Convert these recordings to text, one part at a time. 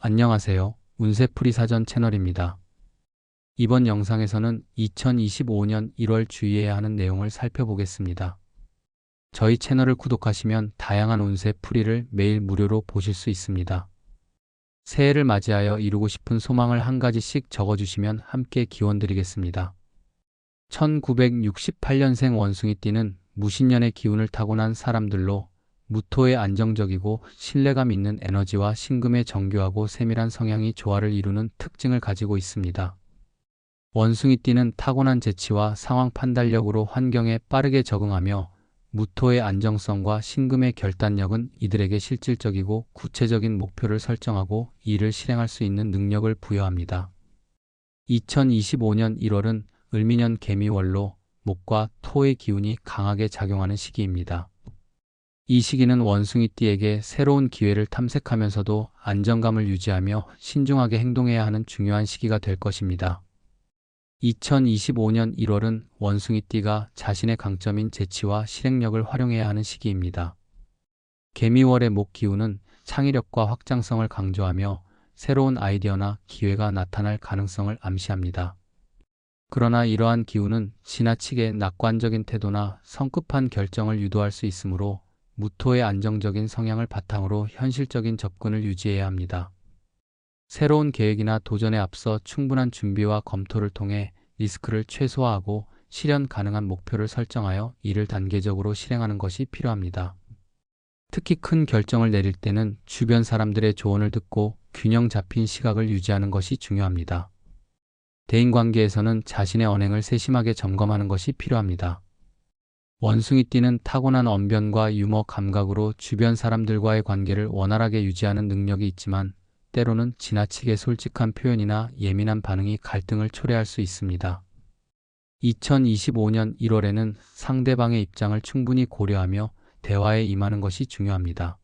안녕하세요. 운세풀이 사전 채널입니다. 이번 영상에서는 2025년 1월 주의해야 하는 내용을 살펴보겠습니다. 저희 채널을 구독하시면 다양한 운세풀이를 매일 무료로 보실 수 있습니다. 새해를 맞이하여 이루고 싶은 소망을 한 가지씩 적어주시면 함께 기원드리겠습니다. 1968년생 원숭이띠는 무신년의 기운을 타고난 사람들로 무토의 안정적이고 신뢰감 있는 에너지와 신금의 정교하고 세밀한 성향이 조화를 이루는 특징을 가지고 있습니다. 원숭이띠는 타고난 재치와 상황 판단력으로 환경에 빠르게 적응하며 무토의 안정성과 신금의 결단력은 이들에게 실질적이고 구체적인 목표를 설정하고 이를 실행할 수 있는 능력을 부여합니다. 2025년 1월은 을미년 개미월로 목과 토의 기운이 강하게 작용하는 시기입니다. 이 시기는 원숭이띠에게 새로운 기회를 탐색하면서도 안정감을 유지하며 신중하게 행동해야 하는 중요한 시기가 될 것입니다. 2025년 1월은 원숭이띠가 자신의 강점인 재치와 실행력을 활용해야 하는 시기입니다. 개미월의 목 기운은 창의력과 확장성을 강조하며 새로운 아이디어나 기회가 나타날 가능성을 암시합니다. 그러나 이러한 기운은 지나치게 낙관적인 태도나 성급한 결정을 유도할 수 있으므로 무토의 안정적인 성향을 바탕으로 현실적인 접근을 유지해야 합니다. 새로운 계획이나 도전에 앞서 충분한 준비와 검토를 통해 리스크를 최소화하고 실현 가능한 목표를 설정하여 이를 단계적으로 실행하는 것이 필요합니다. 특히 큰 결정을 내릴 때는 주변 사람들의 조언을 듣고 균형 잡힌 시각을 유지하는 것이 중요합니다. 대인관계에서는 자신의 언행을 세심하게 점검하는 것이 필요합니다. 원숭이띠는 타고난 언변과 유머 감각으로 주변 사람들과의 관계를 원활하게 유지하는 능력이 있지만 때로는 지나치게 솔직한 표현이나 예민한 반응이 갈등을 초래할 수 있습니다. 2025년 1월에는 상대방의 입장을 충분히 고려하며 대화에 임하는 것이 중요합니다.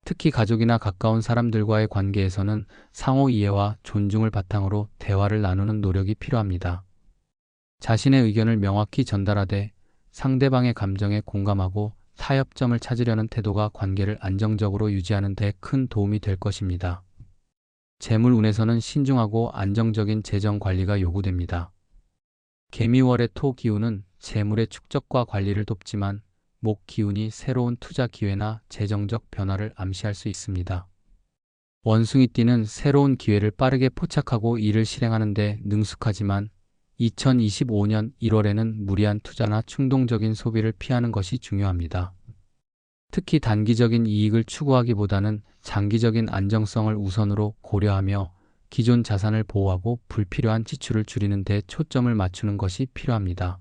특히 가족이나 가까운 사람들과의 관계에서는 상호 이해와 존중을 바탕으로 대화를 나누는 노력이 필요합니다. 자신의 의견을 명확히 전달하되 상대방의 감정에 공감하고 타협점을 찾으려는 태도가 관계를 안정적으로 유지하는 데 큰 도움이 될 것입니다. 재물운에서는 신중하고 안정적인 재정 관리가 요구됩니다. 개미월의 토 기운은 재물의 축적과 관리를 돕지만 목 기운이 새로운 투자 기회나 재정적 변화를 암시할 수 있습니다. 원숭이띠는 새로운 기회를 빠르게 포착하고 이를 실행하는 데 능숙하지만 2025년 1월에는 무리한 투자나 충동적인 소비를 피하는 것이 중요합니다. 특히 단기적인 이익을 추구하기보다는 장기적인 안정성을 우선으로 고려하며 기존 자산을 보호하고 불필요한 지출을 줄이는 데 초점을 맞추는 것이 필요합니다.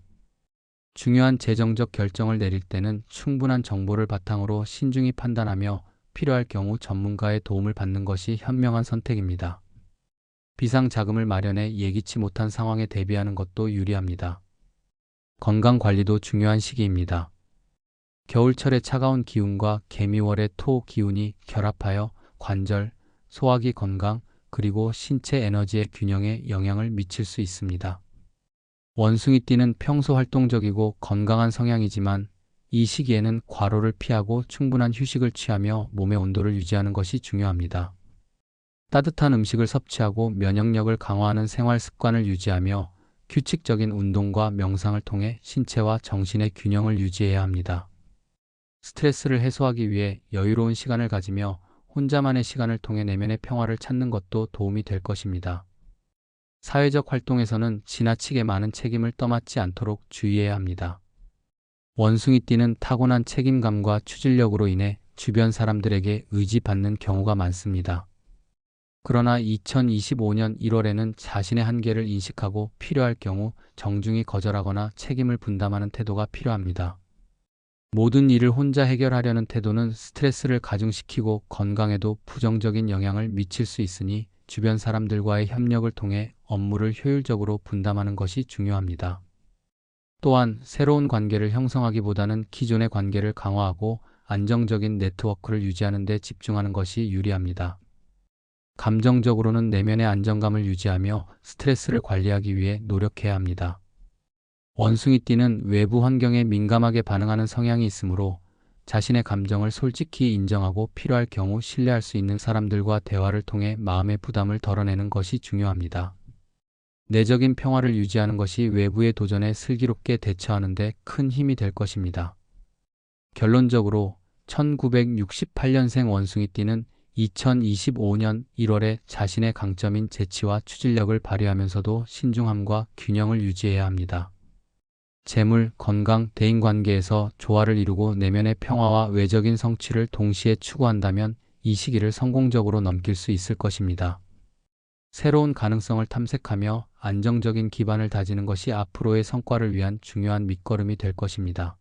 중요한 재정적 결정을 내릴 때는 충분한 정보를 바탕으로 신중히 판단하며 필요할 경우 전문가의 도움을 받는 것이 현명한 선택입니다. 비상자금을 마련해 예기치 못한 상황에 대비하는 것도 유리합니다. 건강관리도 중요한 시기입니다. 겨울철의 차가운 기운과 개미월의 토 기운이 결합하여 관절, 소화기 건강, 그리고 신체 에너지의 균형에 영향을 미칠 수 있습니다. 원숭이띠는 평소 활동적이고 건강한 성향이지만 이 시기에는 과로를 피하고 충분한 휴식을 취하며 몸의 온도를 유지하는 것이 중요합니다. 따뜻한 음식을 섭취하고 면역력을 강화하는 생활 습관을 유지하며 규칙적인 운동과 명상을 통해 신체와 정신의 균형을 유지해야 합니다. 스트레스를 해소하기 위해 여유로운 시간을 가지며 혼자만의 시간을 통해 내면의 평화를 찾는 것도 도움이 될 것입니다. 사회적 활동에서는 지나치게 많은 책임을 떠맡지 않도록 주의해야 합니다. 원숭이띠는 타고난 책임감과 추진력으로 인해 주변 사람들에게 의지받는 경우가 많습니다. 그러나 2025년 1월에는 자신의 한계를 인식하고 필요할 경우 정중히 거절하거나 책임을 분담하는 태도가 필요합니다. 모든 일을 혼자 해결하려는 태도는 스트레스를 가중시키고 건강에도 부정적인 영향을 미칠 수 있으니 주변 사람들과의 협력을 통해 업무를 효율적으로 분담하는 것이 중요합니다. 또한 새로운 관계를 형성하기보다는 기존의 관계를 강화하고 안정적인 네트워크를 유지하는 데 집중하는 것이 유리합니다. 감정적으로는 내면의 안정감을 유지하며 스트레스를 관리하기 위해 노력해야 합니다. 원숭이띠는 외부 환경에 민감하게 반응하는 성향이 있으므로 자신의 감정을 솔직히 인정하고 필요할 경우 신뢰할 수 있는 사람들과 대화를 통해 마음의 부담을 덜어내는 것이 중요합니다. 내적인 평화를 유지하는 것이 외부의 도전에 슬기롭게 대처하는 데 큰 힘이 될 것입니다. 결론적으로 1968년생 원숭이띠는 2025년 1월에 자신의 강점인 재치와 추진력을 발휘하면서도 신중함과 균형을 유지해야 합니다. 재물, 건강, 대인관계에서 조화를 이루고 내면의 평화와 외적인 성취를 동시에 추구한다면 이 시기를 성공적으로 넘길 수 있을 것입니다. 새로운 가능성을 탐색하며 안정적인 기반을 다지는 것이 앞으로의 성과를 위한 중요한 밑거름이 될 것입니다.